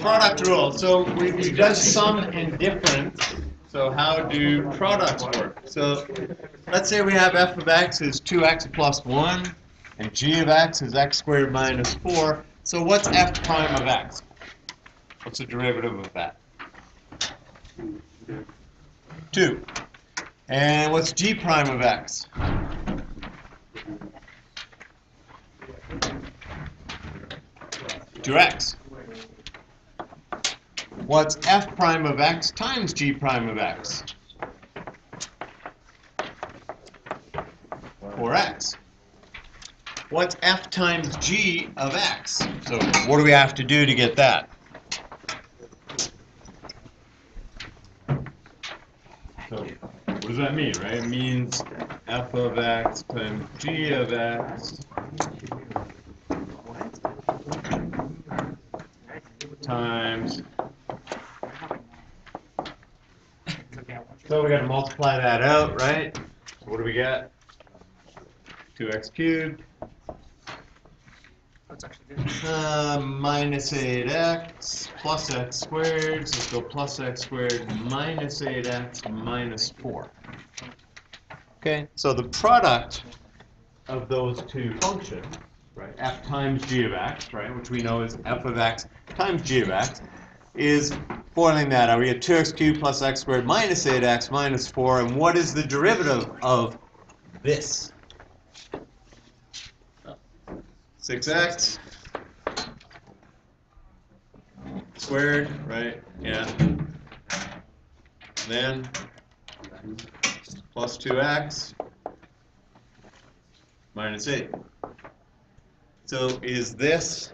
product rule. So we've done sum and difference. So how do products work? So let's say we have f of x is 2x plus 1, and g of x is x squared minus 4. So what's f prime of x? What's the derivative of that? 2. And what's g prime of x? 2x. What's f prime of x times g prime of x? 4x. What's f times g of x? So what do we have to do to get that? So what does that mean, right? It means f of x times g of x times. So we got to multiply that out, right? So what do we get? 2x cubed minus 8x plus x squared. So let's go plus x squared minus 8x minus 4. Okay, so the product of those two functions, right, f times g of x, right, which we know is f of x times g of x, is boiling that out. We get 2x cubed plus x squared minus 8x minus 4. And what is the derivative of this? 6x squared, right? Yeah. Then plus 2x minus 8. So is this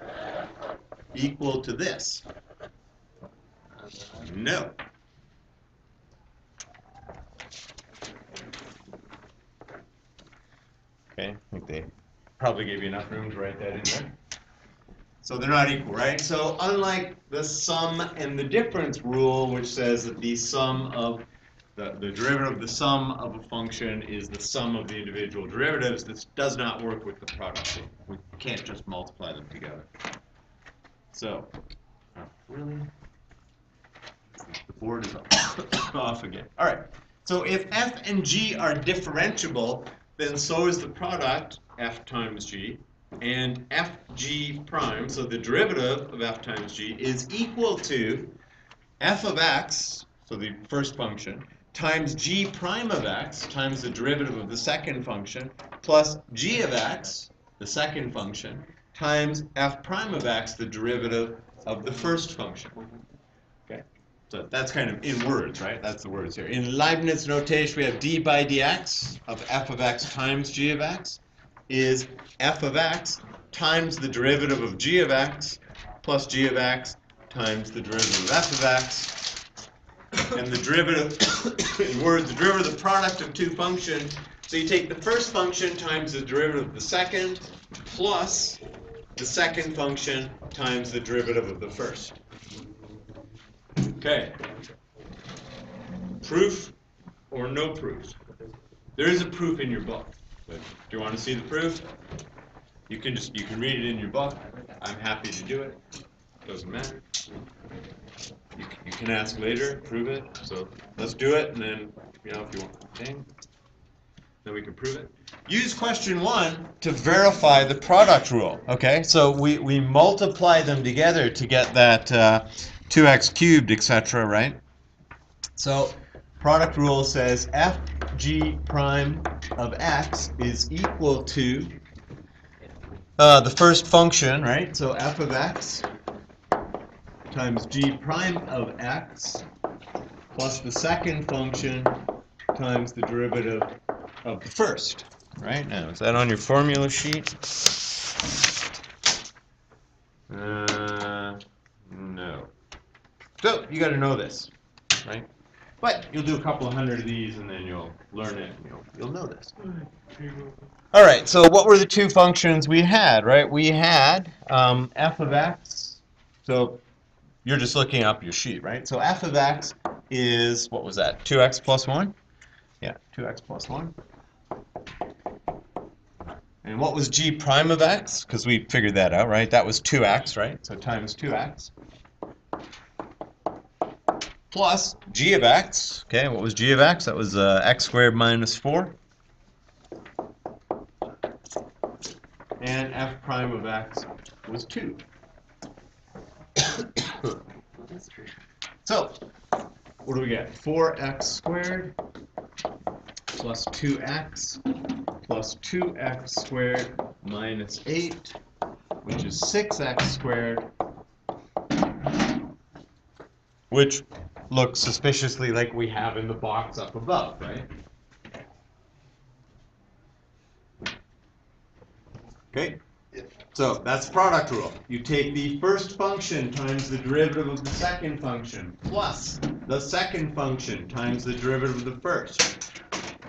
equal to this? No. Okay, I think they probably gave you enough room to write that in there. So they're not equal, right? So unlike the sum and the difference rule, which says that the sum of the derivative of the sum of a function is the sum of the individual derivatives, this does not work with the product rule. We can't just multiply them together. So, really? The board is off again. All right. So if f and g are differentiable, then so is the product, f times g, and fg prime, so the derivative of f times g, is equal to f of x, so the first function, times g prime of x, times the derivative of the second function, plus g of x, the second function, times f prime of x, the derivative of the first function. Okay? So that's kind of in words, right? That's the words here. In Leibniz notation, we have d by dx of f of x times g of x is f of x times the derivative of g of x plus g of x times the derivative of f of x. And the derivative, in words, the derivative of the product of two functions. So you take the first function times the derivative of the second plus the second function times the derivative of the first. Okay. Proof or no proof? There is a proof in your book. But do you want to see the proof? You can read it in your book. I'm happy to do it. Doesn't matter. You can ask later, prove it. So let's do it, and then if you want, okay, then we can prove it. Use question 1 to verify the product rule. Okay, so we multiply them together to get that 2x cubed, etc. Right? So product rule says fg prime of x is equal to the first function, right? So f of x times g prime of x plus the second function times the derivative of the first. Right? Now, is that on your formula sheet? No. So you got to know this, right? But you'll do a couple of hundred of these, and then you'll learn it. And you'll know this. All right. So what were the two functions we had? Right? We had f of x. So you're just looking up your sheet, right? So f of x is, what was that? 2x plus 1? Yeah, 2x plus 1. And what was g prime of x? Because we figured that out, right? That was 2x, right? So times 2x. plus g of x. Okay, what was g of x? That was x squared minus 4. And f prime of x was 2. So, what do we get? 4x squared plus 2x plus 2x squared minus 8, which is 6x squared, which looks suspiciously like we have in the box up above, right? Okay, so that's product rule. You take the first function times the derivative of the second function plus the second function times the derivative of the first.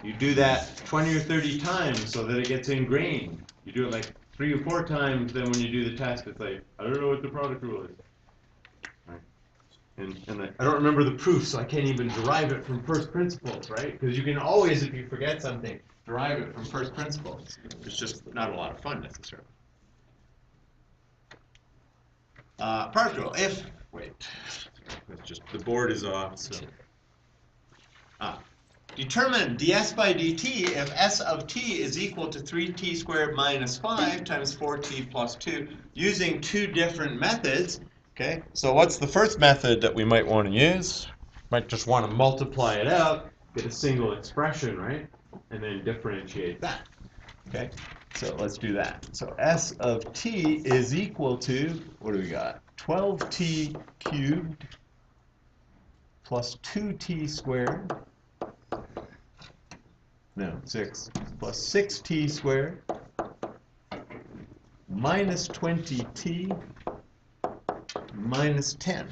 You do that 20 or 30 times so that it gets ingrained. You do it like 3 or 4 times, then when you do the test, it's like, I don't know what the product rule is. Right. And I don't remember the proof, so I can't even derive it from first principles, right? Because you can always, if you forget something, derive it from first principles. It's just not a lot of fun necessarily. Product rule. If, wait, it's just, the board is off, so. Determine ds by dt if s of t is equal to 3t squared minus 5 times 4t plus 2 using 2 different methods. Okay, so what's the first method that we might want to use? Might just want to multiply it out, get a single expression, right? And then differentiate that. Okay, so let's do that. So s of t is equal to, what do we got? 12t cubed plus 2t squared. No, 6 plus 6t squared minus 20t minus 10.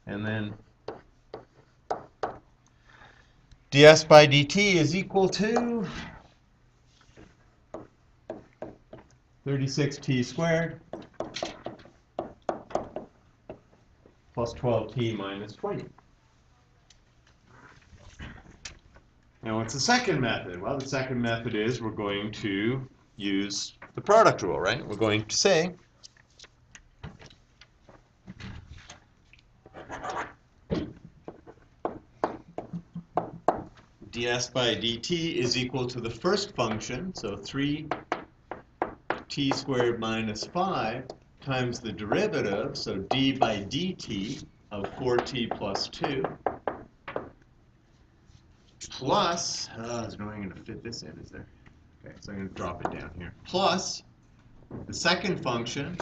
And then ds by dt is equal to 36t squared plus 12t minus 20. Now, what's the second method? Well, the second method is we're going to use the product rule, right? We're going to say ds by dt is equal to the first function, so 3t squared minus 5 times the derivative, so d by dt of 4t plus 2, plus, there's no way I'm going to fit this in, is there? Okay, so I'm going to drop it down here. Plus the second function,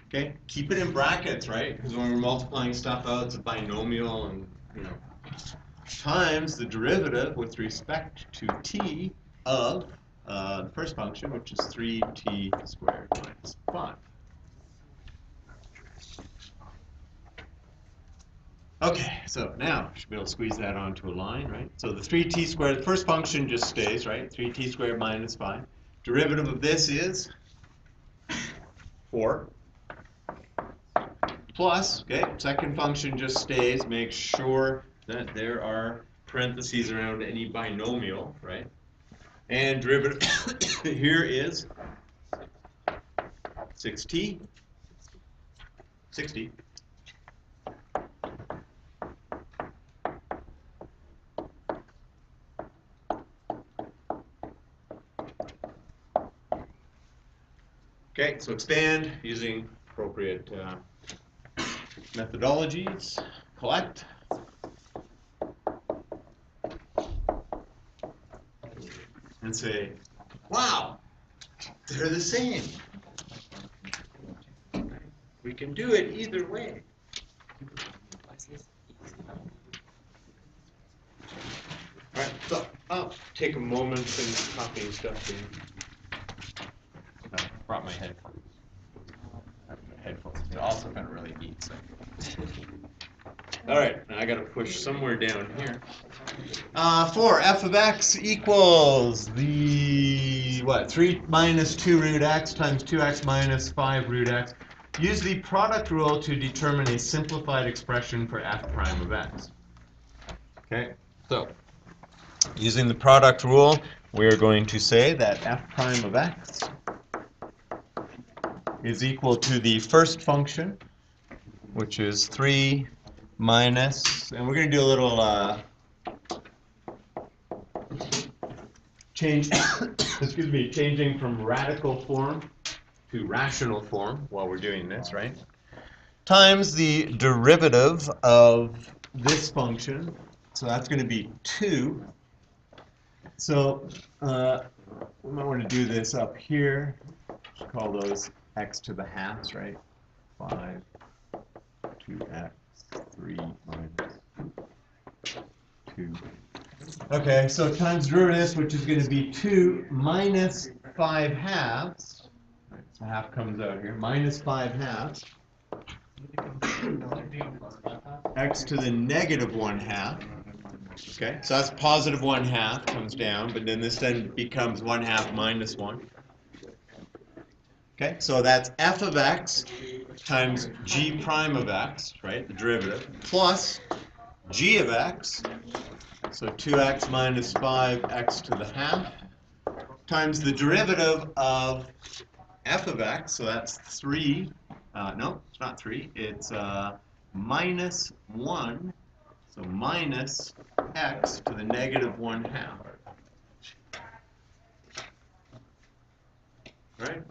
okay, keep it in brackets, right? Because when we're multiplying stuff out, it's a binomial, and, you know, times the derivative with respect to t of the first function, which is 3t squared minus 5. Okay, so now we should be able to squeeze that onto a line, right? So the 3t squared, the first function just stays, right? 3t squared minus 5. Derivative of this is 4. Plus, okay, second function just stays. Make sure that there are parentheses around any binomial, right? And derivative here is 6t. 60. Okay, so expand using appropriate methodologies. Collect. And say, wow, they're the same. We can do it either way. All right, so I'll take a moment and copying stuff in. I brought my headphones. Headphones are also kind of really neat. So. All right, now I got to push somewhere down here. 4, f of x equals the, what, 3 minus 2 root x times 2x minus 5 root x. Use the product rule to determine a simplified expression for f prime of x. Okay, so using the product rule, we're going to say that f prime of x is equal to the first function which is 3 minus, and we're going to do a little change, excuse me, changing from radical form to rational form while we're doing this, right? Times the derivative of this function, so that's going to be 2. So we might want to do this up here. Just call those x to the halves, right? 5, 2x, 3 minus 2. Okay, so times derivative, which is going to be 2 minus 5 halves. So half comes out here. Minus 5 halves. X to the negative 1 half. Okay, so that's positive 1 half comes down, but then this then becomes 1 half minus 1. Okay, so that's f of x times g prime of x, right, the derivative, plus g of x, so 2x minus 5x to the half, times the derivative of f of x, so that's 3, no, it's not 3, it's minus 1, so minus x to the negative 1 half. Right?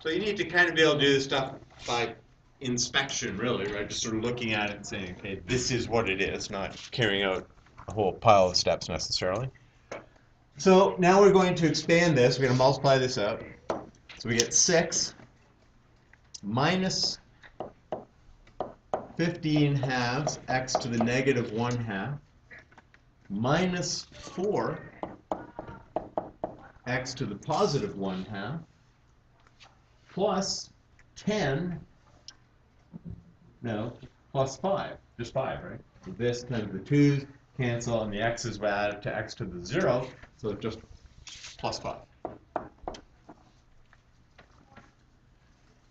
So you need to kind of be able to do this stuff by inspection, really, right? Just sort of looking at it and saying, okay, this is what it is, not carrying out a whole pile of steps necessarily. So now we're going to expand this. We're going to multiply this out. So we get 6 minus 15 halves x to the negative 1 half minus 4 x to the positive 1 half plus 10, no, plus 5, just 5, right? So this times the 2's cancel, and the x's add to x to the 0, so it's just plus 5.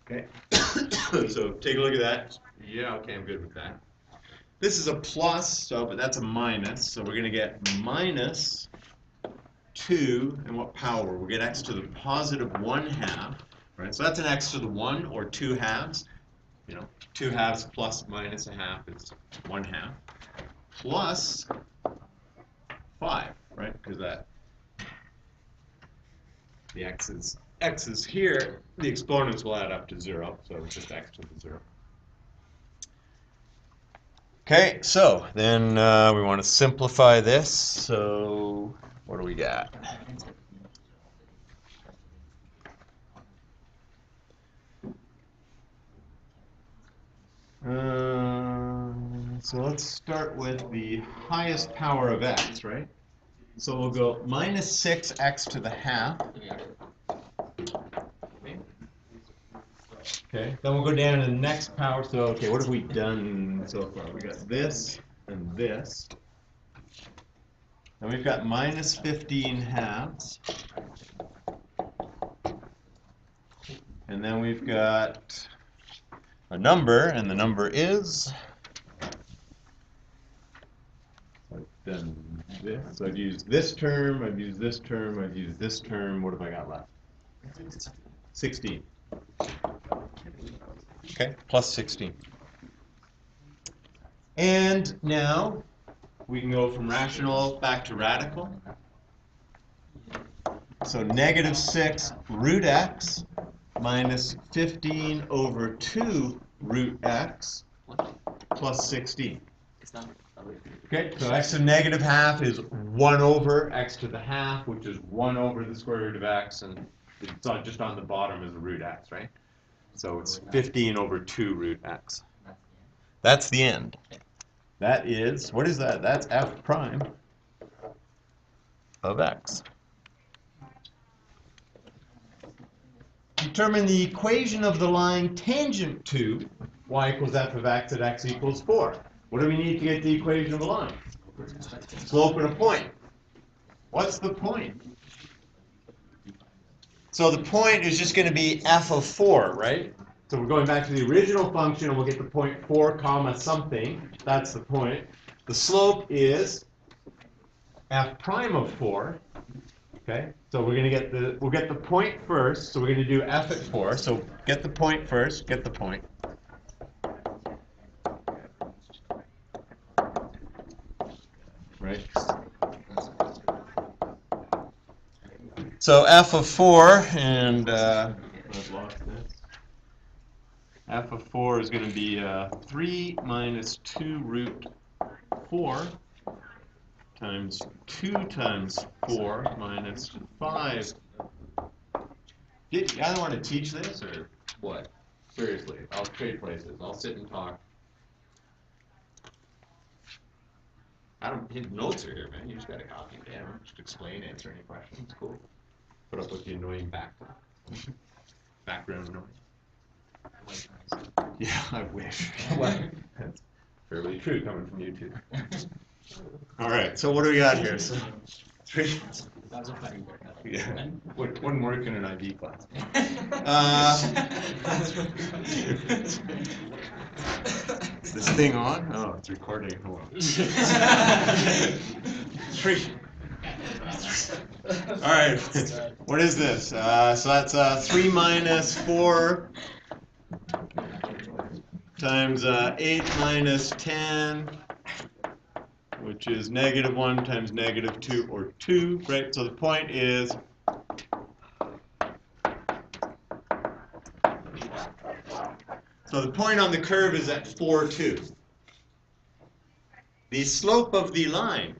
Okay, so take a look at that. Yeah, okay, I'm good with that. This is a plus, so but that's a minus, so we're going to get minus 2, and what power? We'll get x to the positive 1 half, right? So that's an x to the 1 or 2 halves. You know, 2 halves plus minus a half is 1 half, plus 5, right? Because that the x is here, the exponents will add up to 0, so it's just x to the 0. Okay, so then we want to simplify this. So what do we got? So let's start with the highest power of x, right? So we'll go minus 6x to the half. Okay, then we'll go down to the next power. So, okay, what have we done so far? We got this and this. And we've got minus 15 halves. And then we've got a number, and the number is, I've done this. So I've used this term, I've used this term, I've used this term. What have I got left? 16. Okay, plus 16. And now we can go from rational back to radical. So negative 6 root x minus 15 over 2 root x plus 16. Okay, so x to the negative half is 1 over x to the half, which is 1 over the square root of x, and it's just on the bottom is a root x, right? So it's 15 over 2 root x. That's the end. That is, what is that? That's f prime of x. Determine the equation of the line tangent to y equals f of x at x equals 4. What do we need to get the equation of a line? Slope and a point. What's the point? So the point is just going to be f of 4, right? So we're going back to the original function, and we'll get the point 4 comma something. That's the point. The slope is f prime of 4. Okay, so we're going to we'll get the point first. So we're going to do f at 4. So get the point first, get the point. right? So f of 4, and I've lost this. F of 4 is going to be 3 minus 2 root 4 times 2 times 4 minus 5. You either want to teach this or what? Seriously, I'll trade places. I'll sit and talk. I don't. His notes are here, man. You just got to copy them down. Just explain, answer any questions. Cool. Put up with the annoying background noise. Yeah, I wish. Well, that's fairly true coming from you two. All right. So what do we got here? So 3. Yeah. Wouldn't work in an IB class. Is this thing on? Oh, it's recording. Hold on. 3. All right. What is this? So that's 3 minus 4 times 8 minus 10, which is -1 times -2, or 2, right? So the point is the point on the curve is at 4, 2. The slope of the line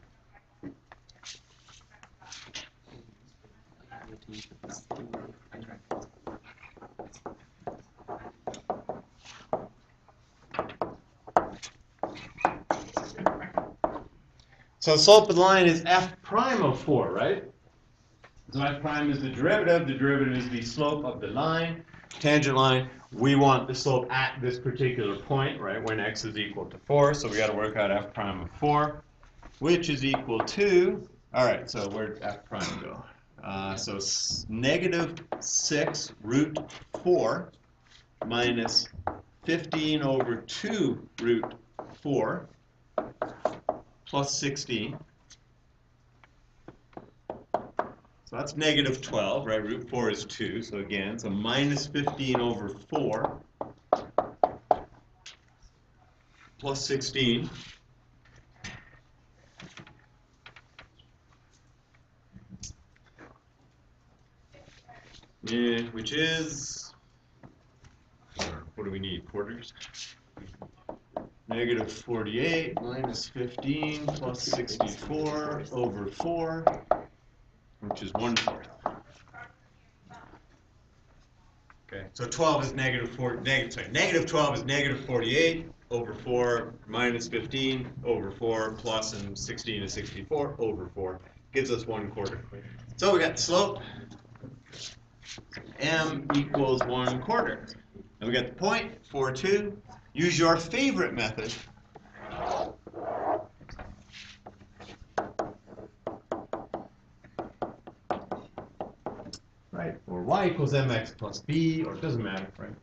so the slope of the line is f prime of 4, right? So f prime is the derivative is the slope of the line, tangent line. We want the slope at this particular point, right, when x is equal to 4, so we got to work out f prime of 4, which is equal to, all right, so where'd f prime go? So -6 root 4 minus 15 over 2 root 4 plus 16. So that's -12, right? Root 4 is 2. So again, it's a minus 15 over 4 plus 16. Yeah, which is, what do we need? Quarters? -48 minus 15 plus 64 over 4, which is 1/4. Okay, so 12 is -12 is -48 over 4 minus 15 over 4 plus, and 16 is 64 over 4. Gives us 1/4. So we got the slope. M equals 1/4. And we got the point, 4, 2. Use your favorite method. Right, or y equals mx plus b, or it doesn't matter, right?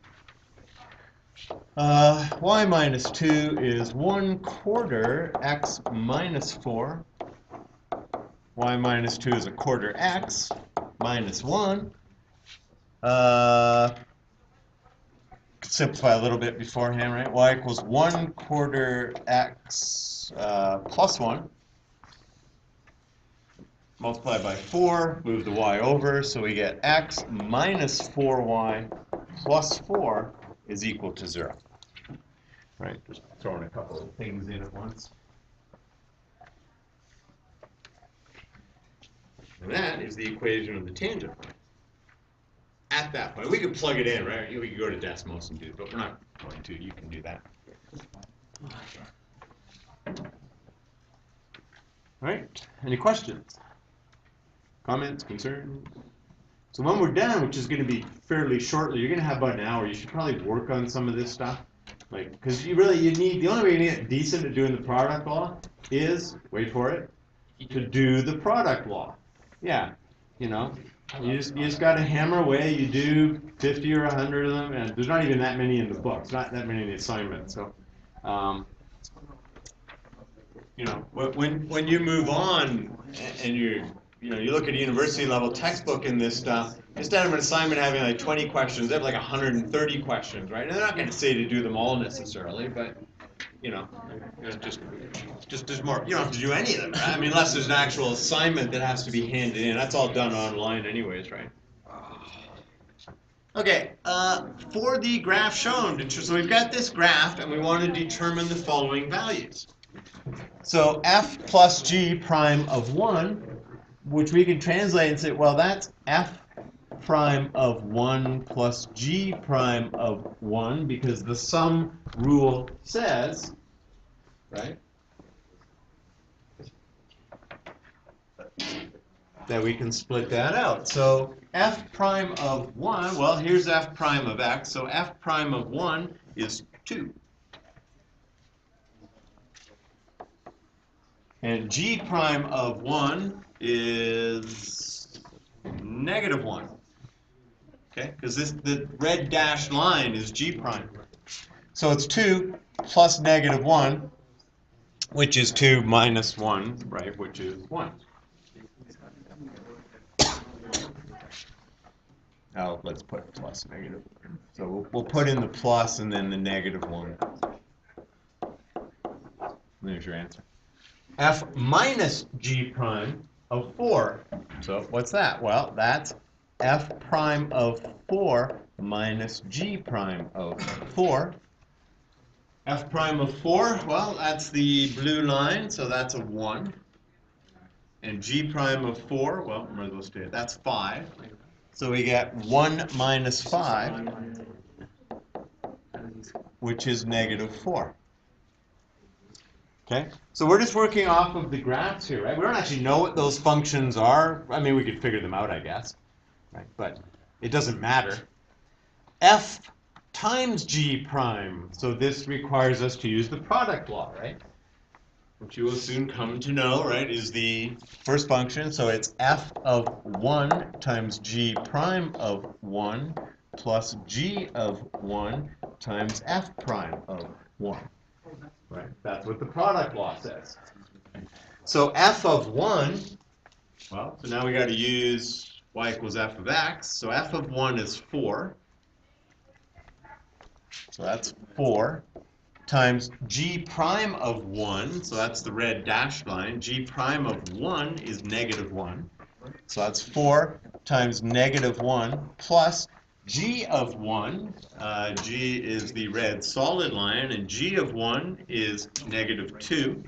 Y minus 2 is 1/4 x minus 4. Y minus 2 is 1/4 x minus 1. Simplify a little bit beforehand, right? Y equals 1/4 x plus 1. Multiply by 4, move the y over, so we get x minus 4y plus 4 is equal to 0. Right, just throwing a couple of things in at once. And that is the equation of the tangent line. At that point, we could plug it in, right? We could go to Desmos and do it, but we're not going to. You can do that. All right, any questions? Comments, concerns? So when we're done, which is going to be fairly shortly, you're going to have about an hour. You should probably work on some of this stuff. Like, because you need, the only way you get decent at doing the product law is, wait for it, to do the product law. Yeah, you know, you just got to hammer away. You do 50 or 100 of them, and there's not even that many in the books, not that many in the assignment. So, you know, when you move on and you look at a university level textbook in this stuff, instead of an assignment having like 20 questions, they have like 130 questions, right? And they're not going to say to do them all necessarily, but you know, just there's more. You don't have to do any of them, right? I mean, unless there's an actual assignment that has to be handed in. That's all done online anyways, right? Okay, for the graph shown, so we've got this graph and we want to determine the following values. So f plus g prime of 1, which we can translate and say, well, that's f prime of 1 plus g prime of 1, because the sum rule says, right, that we can split that out. So f prime of 1, well, here's f prime of x, so f prime of 1 is 2. And g prime of 1 is negative 1. Okay, because the red dashed line is g prime. So it's 2 plus negative 1, which is 2 minus 1, right, which is 1. Now let's put plus negative 1. So we'll put in the plus and then the negative 1. There's your answer. F minus g prime of 4. So what's that? Well, that's f prime of 4 minus g prime of 4. F prime of 4, well, that's the blue line, so that's a 1. And g prime of 4, well, might as well stay. That's 5. So we get 1 minus 5, which is negative 4. Okay, so we're just working off of the graphs here, right? We don't actually know what those functions are. I mean, we could figure them out, I guess, right? But it doesn't matter. F times g prime. So this requires us to use the product law, right? Which you will soon come to know, right, is the first function. So it's f of 1 times g prime of 1 plus g of 1 times f prime of 1. Right? That's what the product law says. So f of 1, well, so now we got to use y equals f of x. So f of 1 is 4. So that's 4 times g prime of 1. So that's the red dashed line. G prime of 1 is negative 1. So that's 4 times negative 1 plus g of 1. G is the red solid line, and g of 1 is negative 2.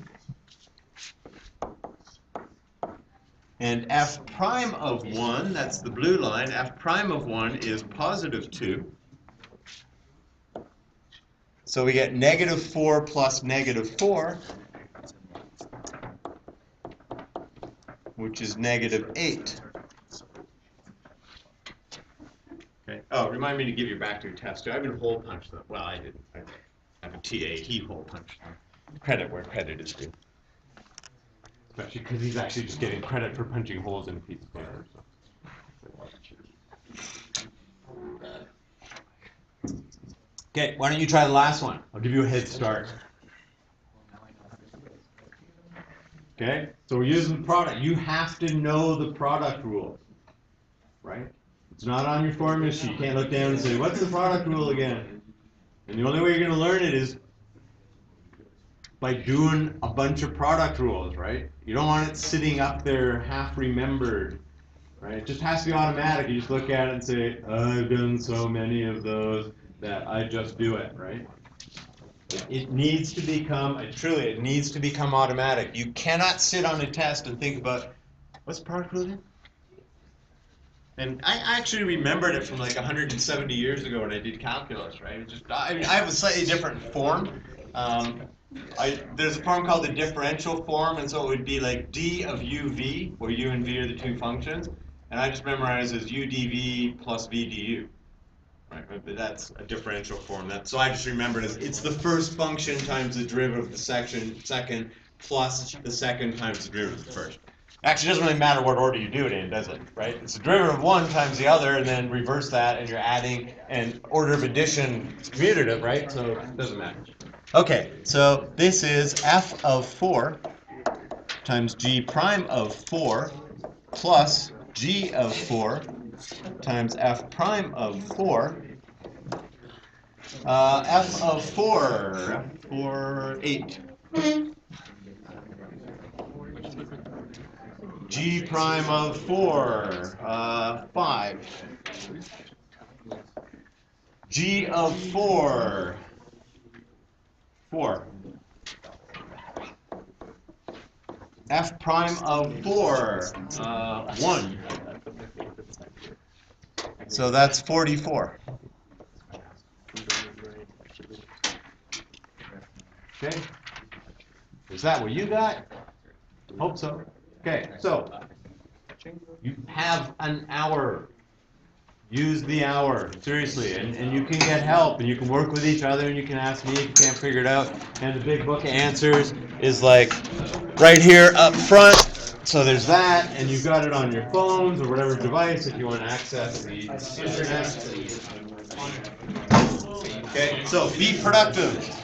And f prime of 1, that's the blue line, f prime of 1 is positive 2. So we get negative 4 plus negative 4, which is negative 8. Okay. Oh, remind me to give you back to your test. I haven't hole punched them. Well, I didn't. I have a TA. He hole punched them. Credit where credit is due. Especially because he's actually just getting credit for punching holes in a piece of paper. So. Okay, why don't you try the last one? I'll give you a head start. Okay, so we're using the product. You have to know the product rule, right? It's not on your formula sheet. You can't look down and say, what's the product rule again? And the only way you're going to learn it is by doing a bunch of product rules, right? You don't want it sitting up there half remembered, right? It just has to be automatic. You just look at it and say, I've done so many of those that I just do it, right? It needs to become, truly, it needs to become automatic. You cannot sit on a test and think about, what's the product rule again? And I actually remembered it from like 170 years ago when I did calculus, right? It just, I mean, I have a slightly different form. There's a form called the differential form, and so it would be like d of uv, where u and v are the two functions, and I just memorized as u dv plus v du. Right, but that's a differential form. So I just remembered it's the first function times the derivative of the second plus the second times the derivative of the first. Actually, it doesn't really matter what order you do it in, does it? Right? It's the derivative of one times the other, and then reverse that, and you're adding, and order of addition is commutative, right? So it doesn't matter. Okay, so this is f of 4 times g prime of 4 plus g of 4 times f prime of 4 F of 4. F for 8. G prime of 4. 5. G of 4. 4. F prime of 4. 1. So that's 44. Okay. Is that what you got? Hope so. Okay, so you have an hour. Use the hour, seriously, and you can get help, and you can work with each other, and you can ask me if you can't figure it out. And the big book of answers is like right here up front. So there's that, and you've got it on your phones or whatever device if you want to access the internet. Okay, so be productive.